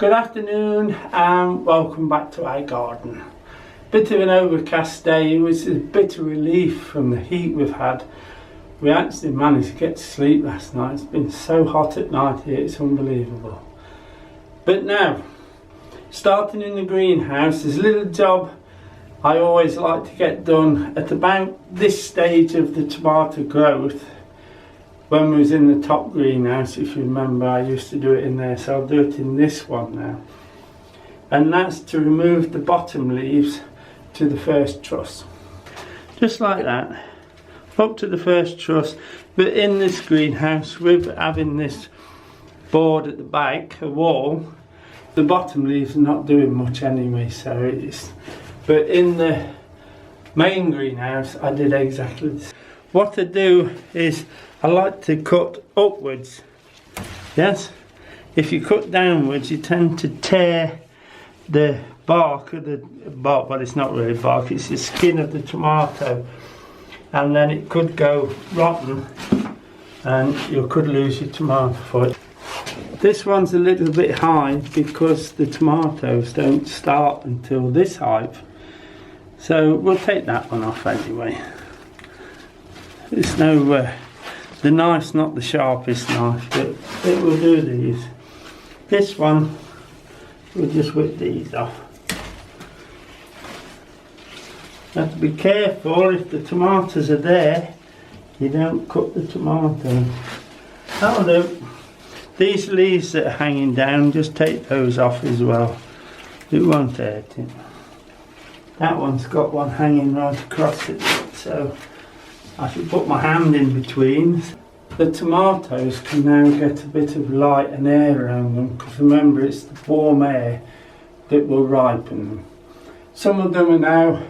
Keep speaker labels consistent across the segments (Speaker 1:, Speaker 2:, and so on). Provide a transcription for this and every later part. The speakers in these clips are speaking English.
Speaker 1: Good afternoon and welcome back to our garden. Bit of an overcast day. It was a bit of relief from the heat we've had. We actually managed to get to sleep last night. It's been so hot at night here, it's unbelievable. But now, starting in the greenhouse, there's a little job I always like to get done at about this stage of the tomato growth. When we was in the top greenhouse, if you remember, I used to do it in there, so I'll do it in this one now. And that's to remove the bottom leaves to the first truss. Just like that, up to the first truss. But in this greenhouse, with having this board at the back, a wall, the bottom leaves are not doing much anyway, so it's... But in the main greenhouse, I did exactly this. What I do is, I like to cut upwards, yes? If you cut downwards, you tend to tear the bark of the bark, but it's not really bark, it's the skin of the tomato, and then it could go rotten and you could lose your tomato for it. This one's a little bit high because the tomatoes don't start until this height, so we'll take that one off anyway. It's no the knife's not the sharpest knife, but it will do these. This one, we'll just whip these off. You have to be careful, if the tomatoes are there, you don't cut the tomato. That'll do. These leaves that are hanging down, just take those off as well. It won't hurt it. That one's got one hanging right across it, so I should put my hand in between. The tomatoes can now get a bit of light and air around them, because remember, it's the warm air that will ripen them. Some of them are now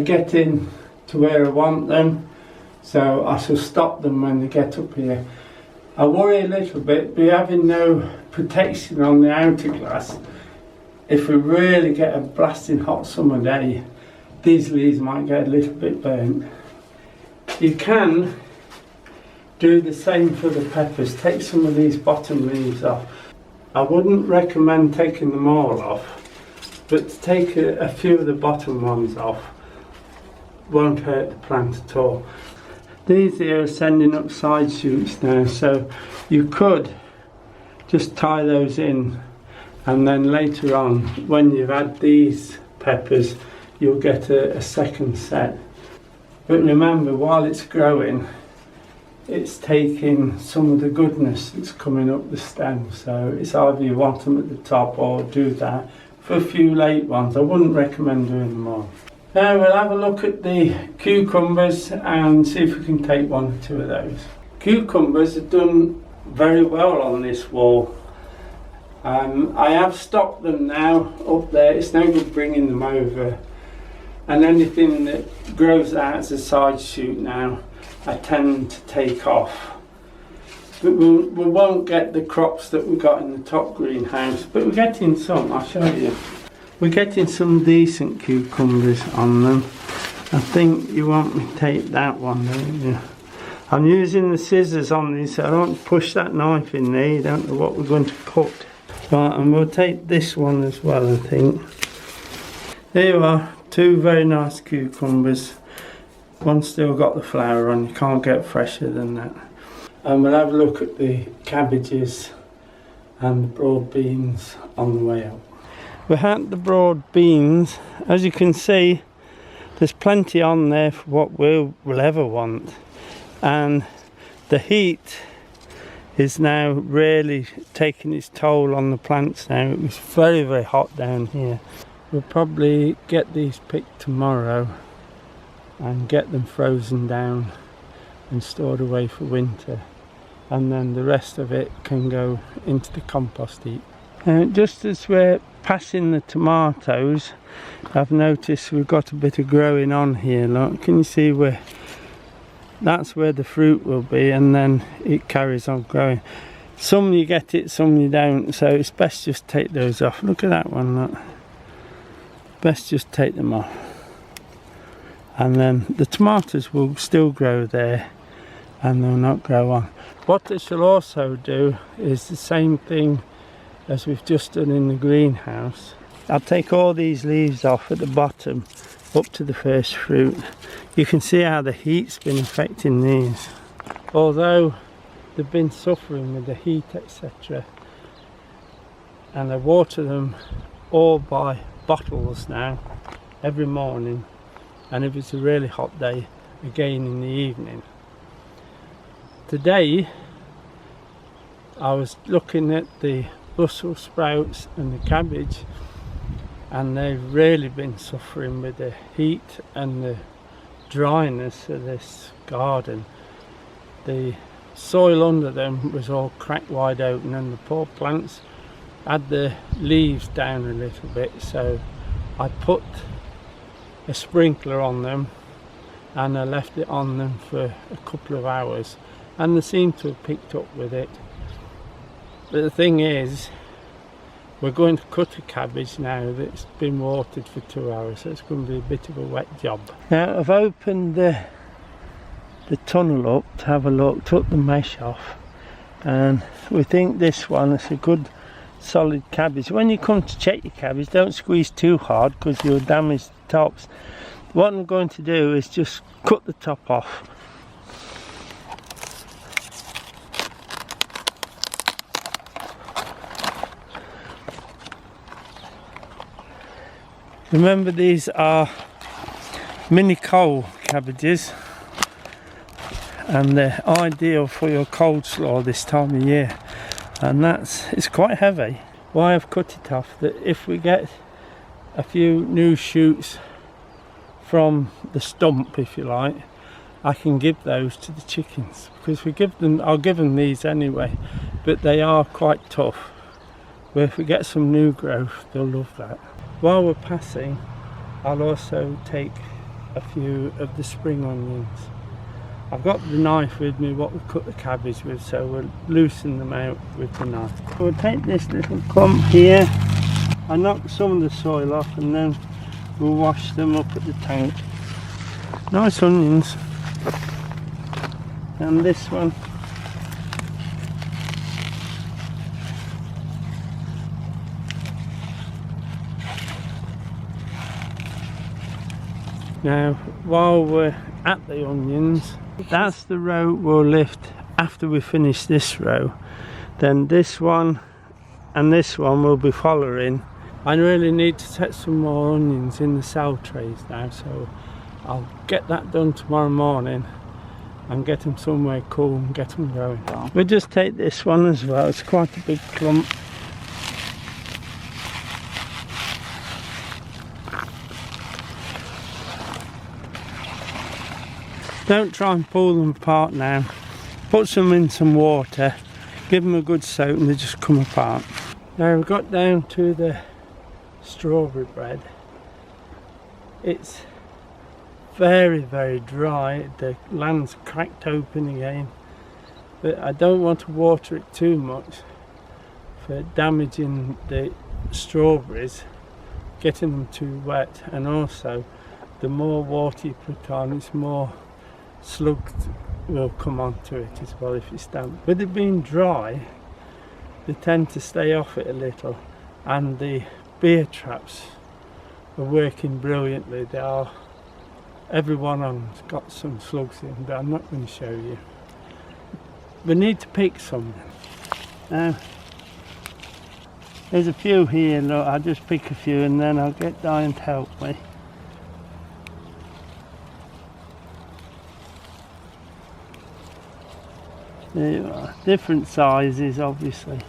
Speaker 1: getting to where I want them, so I shall stop them when they get up here. I worry a little bit, but having no protection on the outer glass, if we really get a blasting hot summer day, these leaves might get a little bit burnt. You can do the same for the peppers. Take some of these bottom leaves off. I wouldn't recommend taking them all off, but to take a few of the bottom ones off won't hurt the plant at all. These here are sending up side shoots now, so you could just tie those in, and then later on, when you've had these peppers, you'll get a second set. But remember, while it's growing, it's taking some of the goodness that's coming up the stem, so it's either you want them at the top or do that. For a few late ones, I wouldn't recommend doing them all. Now we'll have a look at the cucumbers and see if we can take one or two of those. Cucumbers have done very well on this wall. I have stopped them now up there. It's no good bringing them over. And anything that grows out as a side shoot now, I tend to take off. But we won't get the crops that we got in the top greenhouse, but we're getting some, I'll show you. We're getting some decent cucumbers on them. I think you want me to take that one, don't you? I'm using the scissors on these, so I don't push that knife in there, you don't know what we're going to cut. Right, and we'll take this one as well, I think. There you are. Two very nice cucumbers. One's still got the flower on, you can't get fresher than that. And we'll have a look at the cabbages and the broad beans on the way up. We had the broad beans. As you can see, there's plenty on there for what we'll ever want. And the heat is now really taking its toll on the plants now. It was very, very hot down here. We'll probably get these picked tomorrow and get them frozen down and stored away for winter, and then the rest of it can go into the compost heap. Just as we're passing the tomatoes, I've noticed we've got a bit of growing on here. Look, can you see where that's where the fruit will be, and then it carries on growing. Some you get it, some you don't, so it's best just take those off. Look at that one, look. Best just take them off. And then the tomatoes will still grow there and they'll not grow on. What I shall also do is the same thing as we've just done in the greenhouse. I'll take all these leaves off at the bottom up to the first fruit. You can see how the heat's been affecting these. Although they've been suffering with the heat, etc., and I water them all by bottles now every morning, and if it's a really hot day, again in the evening. Today I was looking at the Brussels sprouts and the cabbage, and they've really been suffering with the heat and the dryness of this garden. The soil under them was all cracked wide open, and the poor plants had the leaves down a little bit, so I put a sprinkler on them and I left it on them for a couple of hours, and they seem to have picked up with it. But the thing is, we're going to cut a cabbage now that's been watered for 2 hours, so it's going to be a bit of a wet job. Now I've opened the tunnel up to have a look, took the mesh off, and we think this one is a good solid cabbage. When you come to check your cabbage, don't squeeze too hard because you'll damage the tops. What I'm going to do is just cut the top off. Remember, these are minicole cabbages, and they're ideal for your coleslaw this time of year, and it's quite heavy. Why I've cut it off, that if we get a few new shoots from the stump, if you like, I can give those to the chickens, because I'll give them these anyway, but they are quite tough. Where if we get some new growth, they'll love that. While we're passing, I'll also take a few of the spring onions. I've got the knife with me, what we cut the cabbage with, so we'll loosen them out with the knife. We'll take this little clump here, I knock some of the soil off, and then we'll wash them up at the tank. Nice onions. And this one. Now, while we're at the onions, that's the row we'll lift after we finish this row. Then this one and this one will be following. I really need to set some more onions in the cell trays now, so I'll get that done tomorrow morning and get them somewhere cool and get them going. We'll just take this one as well, it's quite a big clump. Don't try and pull them apart now. Put some in some water, give them a good soak, and they just come apart. Now we've got down to the strawberry bread. It's very, very dry. The land's cracked open again, but I don't want to water it too much for damaging the strawberries, getting them too wet, and also the more water you put on, it's more slugs will come onto it as well if it's damp. With it being dry, they tend to stay off it a little, and the beer traps are working brilliantly. Every one of them's got some slugs in, but I'm not going to show you. We need to pick some. Now, there's a few here, look, I'll just pick a few and then I'll get Diane to help me. There you are. Different sizes, obviously.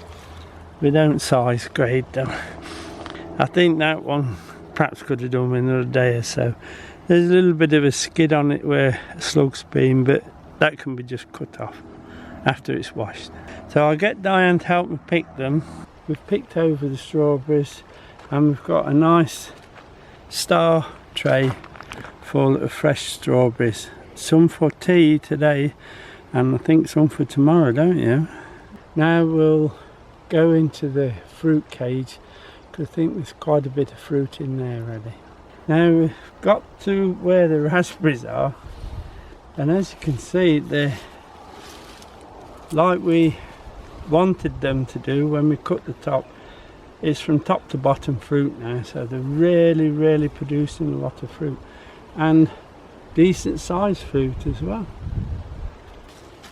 Speaker 1: We don't size grade them. I think that one perhaps could have done in another day or so. There's a little bit of a skid on it where a slug's been, but that can be just cut off after it's washed. So I'll get Diane to help me pick them. We've picked over the strawberries, and we've got a nice star tray full of fresh strawberries. Some for tea today, and I think some for tomorrow, don't you? Now we'll go into the fruit cage, because I think there's quite a bit of fruit in there already. Now we've got to where the raspberries are, and as you can see, they're like we wanted them to do when we cut the top. it's from top to bottom fruit now, so they're really producing a lot of fruit, and decent sized fruit as well.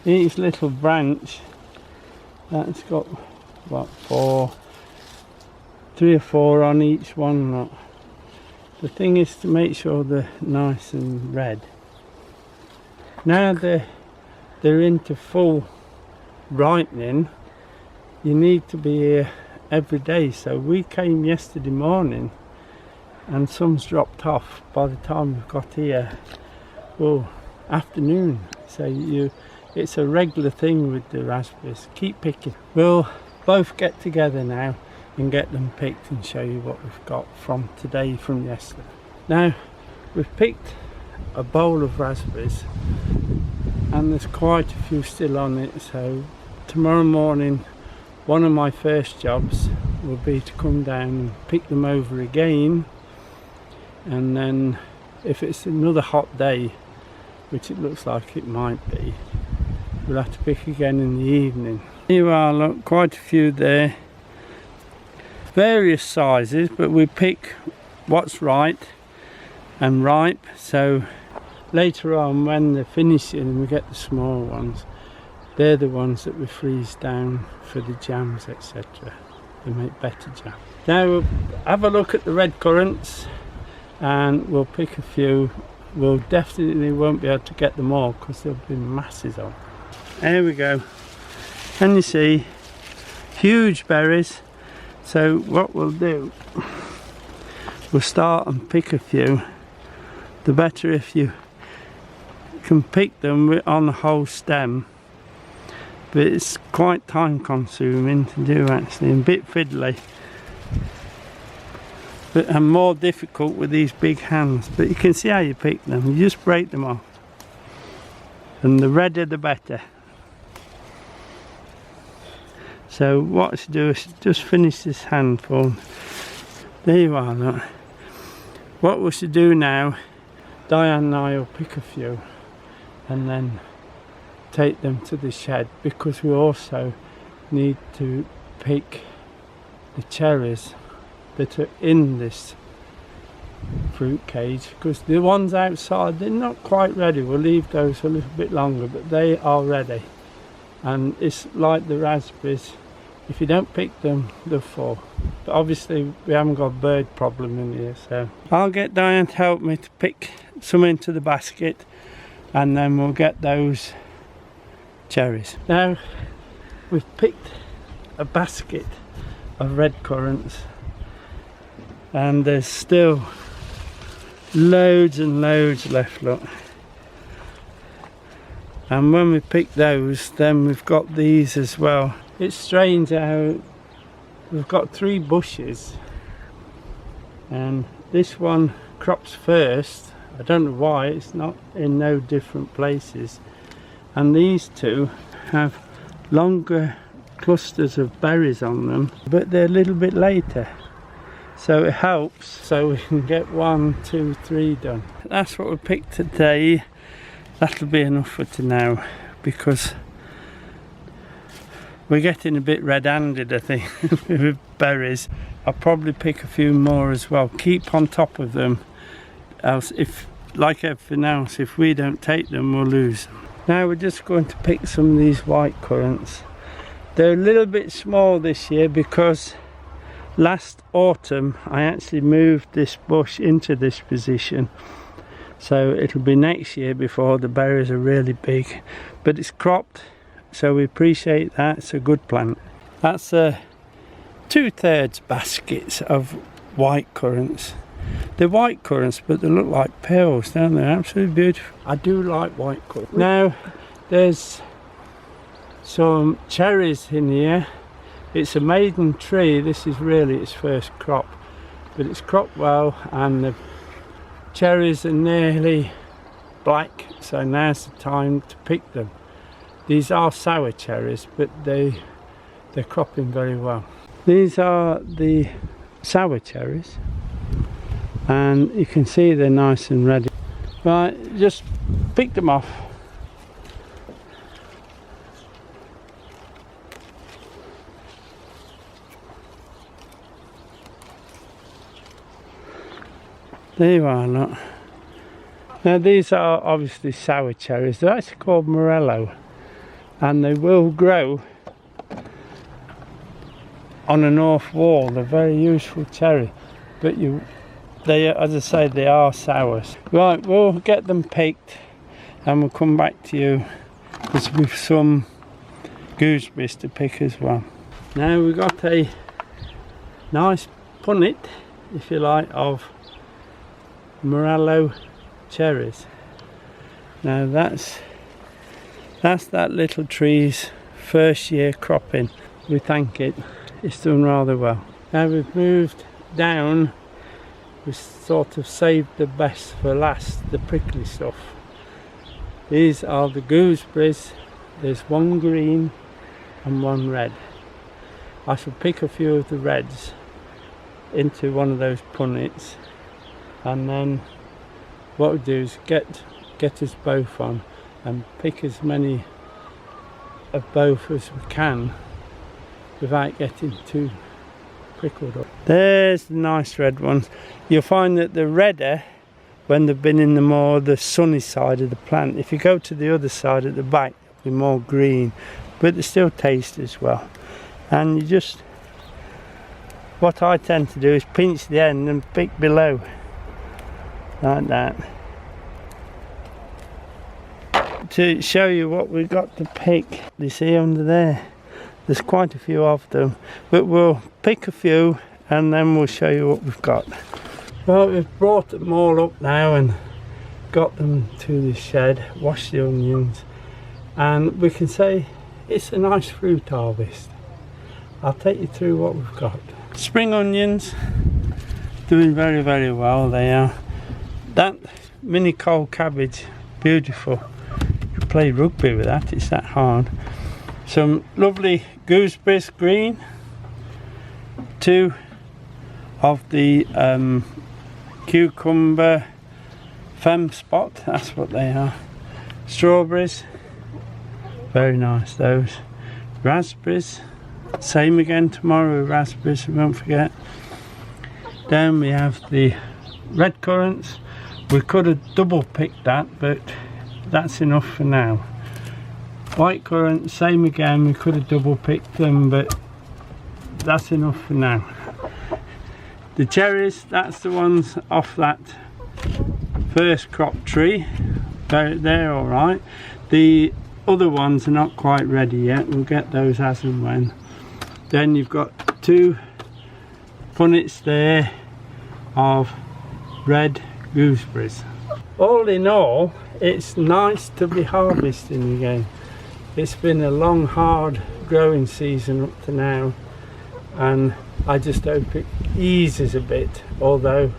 Speaker 1: Each little branch, that's got what, 3 or 4 on each one. Look. The thing is to make sure they're nice and red. Now they're into full ripening, you need to be here every day. So we came yesterday morning and some's dropped off by the time we've got here, well, afternoon. So it's a regular thing with the raspberries. Keep picking. We'll both get together now and get them picked and show you what we've got from today, from yesterday. Now we've picked a bowl of raspberries and there's quite a few still on it, so tomorrow morning one of my first jobs will be to come down and pick them over again, and then if it's another hot day, which it looks like it might be, we'll have to pick again in the evening. Here you are, look, quite a few there, various sizes, but we pick what's right and ripe, so later on when they're finishing and we get the small ones, they're the ones that we freeze down for the jams, etc. They make better jam. Now we'll have a look at the red currants and we'll pick a few. We'll definitely won't be able to get them all because there'll be masses of. There we go. Can you see? Huge berries. So what we'll do, we'll start and pick a few. The better if you can pick them on the whole stem, but it's quite time consuming to do actually, and a bit fiddly, and more difficult with these big hands. But you can see how you pick them, you just break them off, and the redder the better. So what I should do is just finish this handful. There you are, look. What we should do now, Diane and I will pick a few and then take them to the shed, because we also need to pick the cherries that are in this fruit cage, because the ones outside, they're not quite ready. We'll leave those a little bit longer, but they are ready. And it's like the raspberries, if you don't pick them, they'll fall. But obviously we haven't got a bird problem in here, so I'll get Diane to help me to pick some into the basket, and then we'll get those cherries. Now we've picked a basket of red currants and there's still loads and loads left, look. And when we pick those, then we've got these as well. It's strange how we've got 3 bushes and this one crops first. I don't know why, it's not in no different places. And these 2 have longer clusters of berries on them, but they're a little bit later, so it helps, so we can get 1, 2, 3 done. That's what we picked today. That'll be enough for now, because we're getting a bit red-handed, I think, with berries. I'll probably pick a few more as well. Keep on top of them, else, if like everything else, if we don't take them, we'll lose them. Now we're just going to pick some of these white currants. They're a little bit small this year because last autumn I actually moved this bush into this position, so it'll be next year before the berries are really big, but it's cropped, so we appreciate that. It's a good plant. That's a 2/3 baskets of white currants. They're white currants, but they look like pearls, don't they? Absolutely beautiful. I do like white currants. Now there's some cherries in here. It's a maiden tree. This is really its first crop, but it's cropped well and the cherries are nearly black, so now's the time to pick them. These are sour cherries, but they're cropping very well. These are the sour cherries, and you can see they're nice and ready. Right, just pick them off. There you are, look. Now these are obviously sour cherries. They're actually called morello, and they will grow on a north wall. They're very useful cherry, but they, as I say, they are sours. Right, we'll get them picked and we'll come back to you with some gooseberries to pick as well. Now we've got a nice punnet, if you like, of morello cherries. Now that's that little tree's first year cropping. We thank it. It's done rather well. Now we've moved down. We sort of saved the best for last, the prickly stuff. These are the gooseberries. There's one green and one red. I shall pick a few of the reds into one of those punnets, and then what we'll do is get us both on and pick as many of both as we can without getting too prickled up. There's the nice red ones. You'll find that they're redder when they've been in the sunny side of the plant. If you go to the other side at the back, they'll be more green, but they still taste as well. And you just, what I tend to do is pinch the end and pick below, like that, to show you what we've got to pick. You see under there, there's quite a few of them, but we'll pick a few and then we'll show you what we've got. Well, we've brought them all up now and got them to the shed, washed the onions, and we can say it's a nice fruit harvest. I'll take you through what we've got. Spring onions, doing very, very well. They are. That minicole cabbage, beautiful. You can play rugby with that, it's that hard. Some lovely gooseberries, green. 2 of the cucumber femspot, that's what they are. Strawberries, very nice those. Raspberries, same again tomorrow with raspberries, we won't forget. Then we have the red currants. We could have double picked that, but that's enough for now. White currants, same again, we could have double picked them, but that's enough for now. The cherries, that's the ones off that first crop tree. They're all right. The other ones are not quite ready yet. We'll get those as and when. Then you've got 2 punnets there of red gooseberries. All in all, it's nice to be harvesting again. It's been a long, hard growing season up to now, and I just hope it eases a bit, although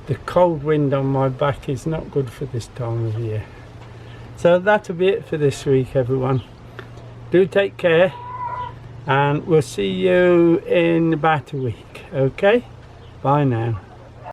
Speaker 1: the cold wind on my back is not good for this time of year. So that'll be it for this week, everyone. Do take care, and we'll see you in about a week. Okay, bye now.